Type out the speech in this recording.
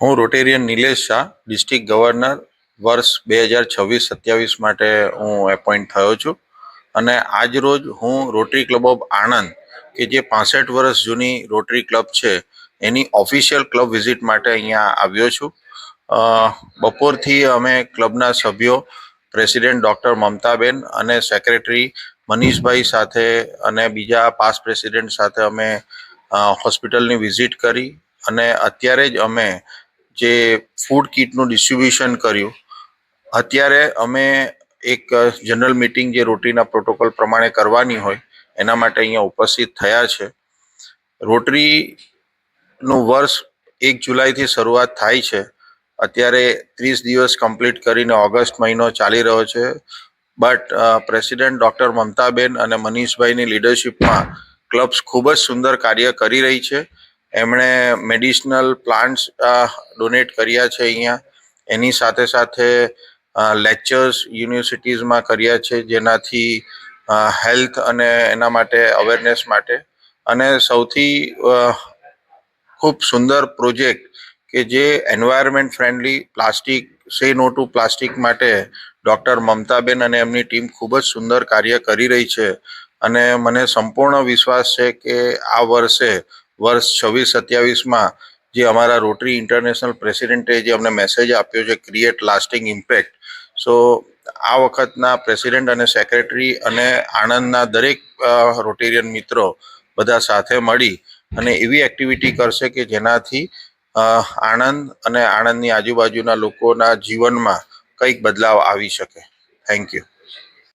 હું Rotarian Nilesh Shah, district governor વર્ષ 2026-27 માટે હું એપોઇન્ટ થયો છું અને આજ રોજ હું રોટરી ક્લબ ઓફ આણંદ કે જે 65 વર્ષ જૂની રોટરી ક્લબ છે એની ઓફિશિયલ ક્લબ વિઝિટ માટે અહીંયા આવ્યો છું. બપોરથી અમે ક્લબના સભ્યો, પ્રેસિડેન્ટ ડૉક્ટર મમતાબેન અને સેક્રેટરી મનીષભાઈ સાથે અને બીજા પાસ્ટ પ્રેસિડેન્ટ સાથે અમે હોસ્પિટલની વિઝિટ કરી અને અત્યારે જ અમે જે ફૂડ કીટનું ડિસ્ટ્રીબ્યુશન કર્યું. અત્યારે અમે એક જનરલ મીટિંગ જે રોટરીના પ્રોટોકોલ પ્રમાણે કરવાની હોય એના માટે અહીંયા ઉપસ્થિત થયા છે. રોટરીનું વર્ષ 1 જુલાઈથી શરૂઆત થાય છે. અત્યારે 30 દિવસ કમ્પ્લીટ કરીને ઓગસ્ટ મહિનો ચાલી રહ્યો છે. બટ પ્રેસિડેન્ટ ડૉક્ટર મમતાબેન અને મનીષભાઈની લીડરશિપમાં ક્લબ્સ ખૂબ જ સુંદર કાર્ય કરી રહી છે. એમણે મેડિસિનલ પ્લાન્ટ્સ ડોનેટ કર્યા છે અહીંયા. એની સાથે સાથે લેક્ચર્સ યુનિવર્સિટીઝમાં કર્યા છે, જેનાથી હેલ્થ અને એના માટે અવેરનેસ માટે. અને સૌથી ખૂબ સુંદર પ્રોજેક્ટ કે જે એન્વાયરમેન્ટ ફ્રેન્ડલી પ્લાસ્ટિક સે નો ટુ પ્લાસ્ટિક માટે ડૉક્ટર મમતાબેન અને એમની ટીમ ખૂબ જ સુંદર કાર્ય કરી રહી છે. અને મને સંપૂર્ણ વિશ્વાસ છે કે આ વર્ષે વર્ષ 26-27માં જે અમારા રોટરી ઇન્ટરનેશનલ પ્રેસિડેન્ટે જે અમને મેસેજ આપ્યો છે, ક્રિએટ લાસ્ટિંગ ઇમ્પેક્ટ. સો આ વખતના પ્રેસિડેન્ટ અને સેક્રેટરી અને આણંદના દરેક રોટેરિયન મિત્રો બધા સાથે મળી અને એવી એક્ટિવિટી કરશે કે જેનાથી આણંદ અને આણંદની આજુબાજુના લોકોના જીવનમાં કંઈક બદલાવ આવી શકે. Thank you.